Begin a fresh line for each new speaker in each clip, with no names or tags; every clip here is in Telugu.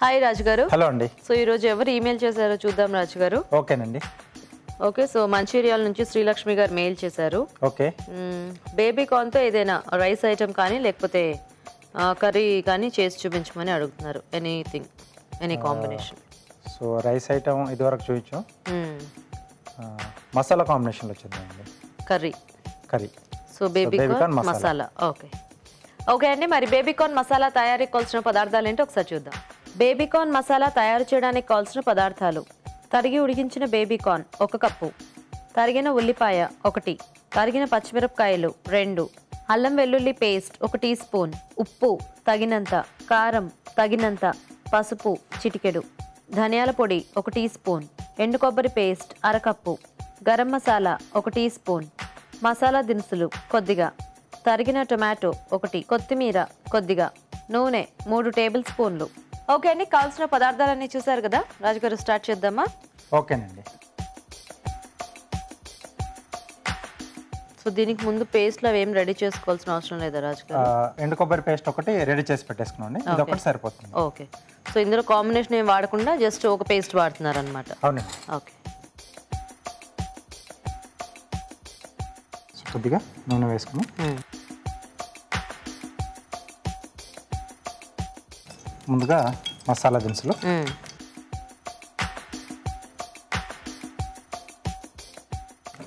హాయ్ రాజు గారు.
హలో అండి.
సో ఈ రోజు ఎవరు ఈమెయిల్ చేశారో చూద్దాం రాజు గారు.
ఓకేనండి.
ఓకే, సో మంచిర్యాల నుంచి శ్రీలక్ష్మి గారు మెయిల్ చేశారు.
ఓకే.
బేబీ కార్న్తో ఏదైనా రైస్ ఐటమ్ కానీ లేకపోతే కర్రీ కానీ చేసి చూపించమని అడుగుతున్నారు. Anything, any combination.
So rice item ఇదివరకు చూపించాం. మసాలా కాంబినేషన్లో వచ్చిందండి
curry. So baby corn masala. Okay okay అండి. మరి బేబీ కార్న్ మసాలా తయారీకి కావాల్సిన పదార్థాలు ఏంటో ఒకసారి చూద్దాం. బేబీ కార్న్ మసాలా తయారు చేయడానికి కావాల్సిన పదార్థాలు: తరిగి ఉడికించిన బేబీ కార్న్ 1 కప్పు, తరిగిన ఉల్లిపాయ 1, తరిగిన పచ్చిమిరపకాయలు 2, అల్లం వెల్లుల్లి పేస్ట్ 1 టీ స్పూన్, ఉప్పు తగినంత, కారం తగినంత, పసుపు చిటికెడు, ధనియాల పొడి 1 టీ స్పూన్, ఎండు కొబ్బరి paste 1/2 cup, garam masala 1 teaspoon, masala దినుసులు కొద్దిగా, తరిగిన టొమాటో 1, కొత్తిమీర కొద్దిగా, నూనె 3 టేబుల్ స్పూన్లు. ఓకే అండి, కావాల్సిన పదార్థాలన్నీ చూసారు కదా రాజుగారు, స్టార్ట్ చేద్దామా?
ఓకేనండి.
సో దీనికి ముందు పేస్ట్లు అవి ఏం రెడీ చేసుకోవాల్సిన అవసరం లేదా రాజుగారు?
ఎండు కొబ్బరి పేస్ట్ ఒకటి రెడీ చేసి పెట్టేసుకున్నాండి, ఇది ఒకటి సరిపోతుంది.
ఓకే, సో ఇందులో కాంబినేషన్ ఏం వాడకుండా జస్ట్ ఒక పేస్ట్ వాడుతున్నారు అనమాట.
అవునండి.
ఓకే,
కొద్దిగా నూనె వేసుకుని ముందుగా మసాలా దినుసులు,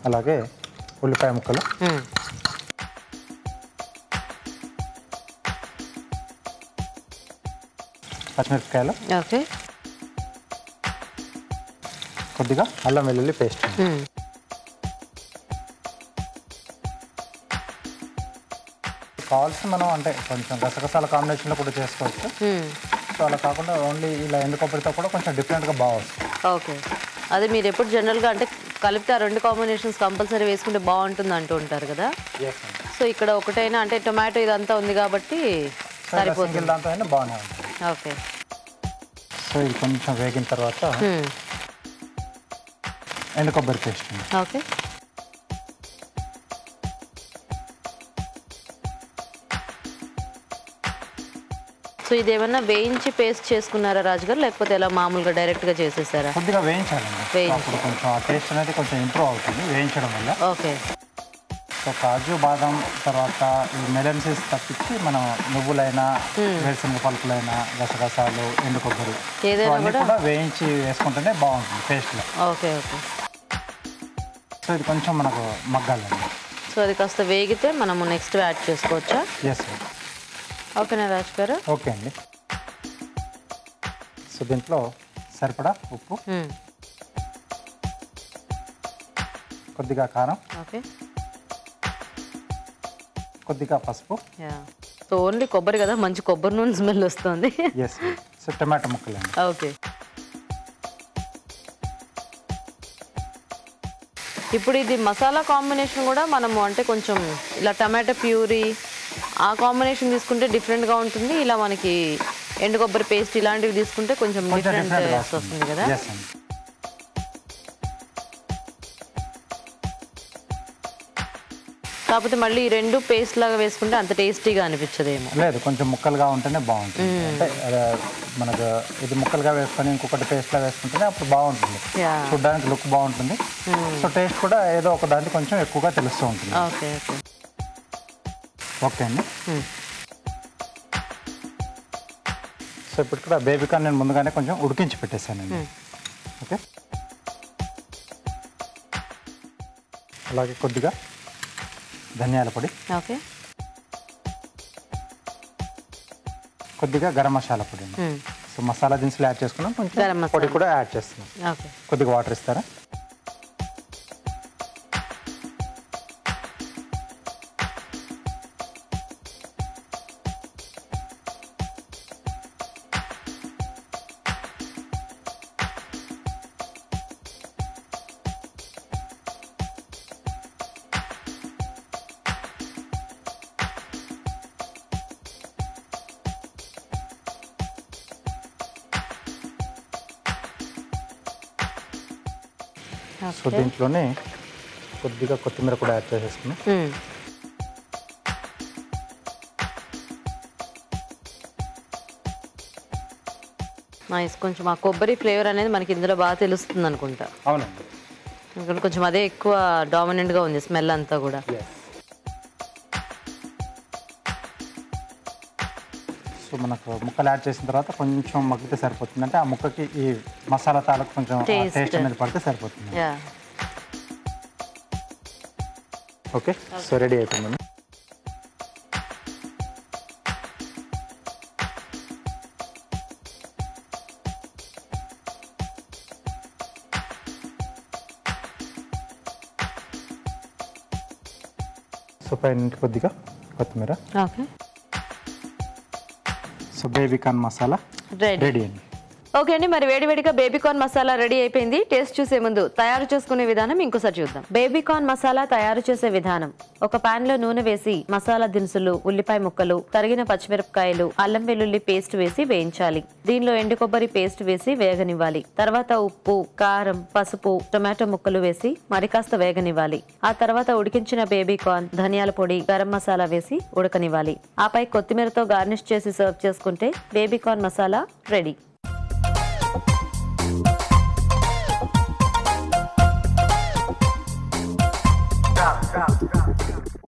అలాగే ఉల్లిపాయ ముక్కలు, పచ్చిమిరపకాయలు,
ఓకే,
కొద్దిగా అల్లం వెల్లుల్లి పేస్ట్. కావాల్సి మనం అంటే కొంచెం గసగసాల కాంబినేషన్లో కూడా చేసుకోవచ్చు. సో అలా కాకుండా ఓన్లీ ఇలా ఎండు కొబ్బరితో కూడా కొంచెం డిఫరెంట్గా బాగా వస్తుంది.
ఓకే, అదే మీరు ఎప్పుడు జనరల్గా అంటే కలిపితే ఆ 2 కాంబినేషన్స్ కంపల్సరీ వేసుకుంటే బాగుంటుంది అంటూ ఉంటారు కదా. సో ఇక్కడ ఒకటైనా అంటే టొమాటో ఇదంతా ఉంది కాబట్టి సరిపోతుంది,
దాంతో అయినా బాగానే ఉంటుంది.
ఓకే,
సో ఇది కొంచెం వేగిన తర్వాత ఎండు కొబ్బరి పేస్ట్.
ఓకే, సో ఇది ఏమన్నా వేయించి పేస్ట్ చేసుకున్నారా రాజుగారు, లేకపోతే ఎలా మామూలుగా డైరెక్ట్గా చేసేసారా?
కొద్దిగా వేయించాలండి, అప్పుడు కొంచెం ఆ టేస్ట్ అనేది కొంచెం ఇంప్రూవ్ అవుతుంది వేయించడం వల్ల.
ఓకే,
సో కాజు బాదం తర్వాత ఈ మెలన్సీస్ తప్పించి మనం నువ్వులైనా వేరుశనగ పలుకులైనా గసగసాలు ఎండు కొబ్బరి
ఏదైనా
కూడా వేయించి వేసుకుంటేనే బాగుంటుంది టేస్ట్లో.
ఓకే ఓకే,
సో ఇది కొంచెం మనకు మగ్గాలండి.
సో అది కాస్త వేగితే మనము నెక్స్ట్ యాడ్ చేసుకోవచ్చా?
ఎస్.
ఓకేనా రాజు గారు?
ఓకే అండి. సో దీంట్లో సరిపడా ఉప్పు, కొద్దిగా కారం,
ఓకే,
కొద్దిగా పసుపు.
సో ఓన్లీ కొబ్బరి కదా, మంచి కొబ్బరి నూనె స్మెల్ వస్తుంది.
ఎస్. సో టమాటో ముక్కలండి.
ఓకే, ఇప్పుడు ఇది మసాలా కాంబినేషన్ కూడా మనము అంటే కొంచెం ఇలా టమాటో ప్యూరీ ఆ కాంబినేషన్ తీసుకుంటే డిఫరెంట్గా ఉంటుంది, ఇలా మనకి ఎండు కొబ్బరి పేస్ట్ ఇలాంటివి తీసుకుంటే కొంచెం డిఫరెంట్ వస్తుంది కదా. కాకపోతే మళ్ళీ ఈ 2 పేస్ట్ లాగా వేసుకుంటే అంత టేస్టీగా అనిపించదేమో.
లేదు, కొంచెం ముక్కలుగా ఉంటేనే బాగుంటుంది. అంటే మనకు ఇది ముక్కలుగా వేసుకొని ఇంకొకటి పేస్ట్లా వేసుకుంటేనే అప్పుడు బాగుంటుంది, చూడడానికి లుక్ బాగుంటుంది. సో టేస్ట్ కూడా ఏదో ఒక దాంట్లో కొంచెం ఎక్కువగా తెలుస్తూ ఉంటుంది.
ఓకే ఓకే,
ఓకే అండి. సో ఇప్పుడు కూడా బేబీ కార్న్ నేను ముందుగానే కొంచెం ఉడికించి పెట్టేశానండి. ఓకే, అలాగే కొద్దిగా ధనియాల పొడి,
ఓకే,
కొద్దిగా గరం మసాలా పొడి. సో మసాలా దినుసులు యాడ్ చేసుకున్నాం, కొంచెం
గరం మసాలా
పొడి కూడా యాడ్ చేస్తున్నాం.
ఓకే,
కొద్దిగా వాటర్ ఇస్తారా? సో దీంట్లోనే కొద్దిగా కొత్తిమీర కూడా యాడ్ చేసేసుకున్నాం.
నైస్. కొంచెం ఆ కొబ్బరి ఫ్లేవర్ అనేది మనకి ఇందులో బాగా తెలుస్తుంది అనుకుంటా.
అవునండి.
ఎందుకంటే కొంచెం అదే ఎక్కువ డామినెంట్గా ఉంది స్మెల్ అంతా కూడా.
సో మనకు ముక్కలు యాడ్ చేసిన తర్వాత కొంచెం మగ్గితే సరిపోతుంది. అంటే ఆ ముక్కకి ఈ మసాలా తాలకు కొంచెం టేస్ట్ అనేది పడితే సరిపోతుంది. ఓకే, సో రెడీ అయిపోయింది. సో పైన కొద్దిగా కొత్తిమీర.
Okay,
so baby corn masala ready అండి.
ఓకే అండి, మరి వేడివేడిగా బేబీకార్న్ మసాలా రెడీ అయిపోయింది. టేస్ట్ చూసే ముందు తయారు చేసుకునే విధానం ఇంకోసారి చూద్దాం. బేబీకార్న్ మసాలా తయారు చేసే విధానం: ఒక పాన్ లో నూనె వేసి మసాలా దినుసులు, ఉల్లిపాయ ముక్కలు, తరిగిన పచ్చిమిరపకాయలు, అల్లం వెల్లుల్లి పేస్ట్ వేసి వేయించాలి. దీనిలో ఎండు కొబ్బరి పేస్ట్ వేసి వేగనివ్వాలి. తర్వాత ఉప్పు, కారం, పసుపు, టొమాటో ముక్కలు వేసి మరి కాస్త వేగనివ్వాలి. ఆ తర్వాత ఉడికించిన బేబీకార్న్, ధనియాల పొడి, గరం మసాలా వేసి ఉడకనివ్వాలి. ఆపై కొత్తిమీరతో గార్నిష్ చేసి సర్వ్ చేసుకుంటే బేబీకార్న్ మసాలా రెడీ.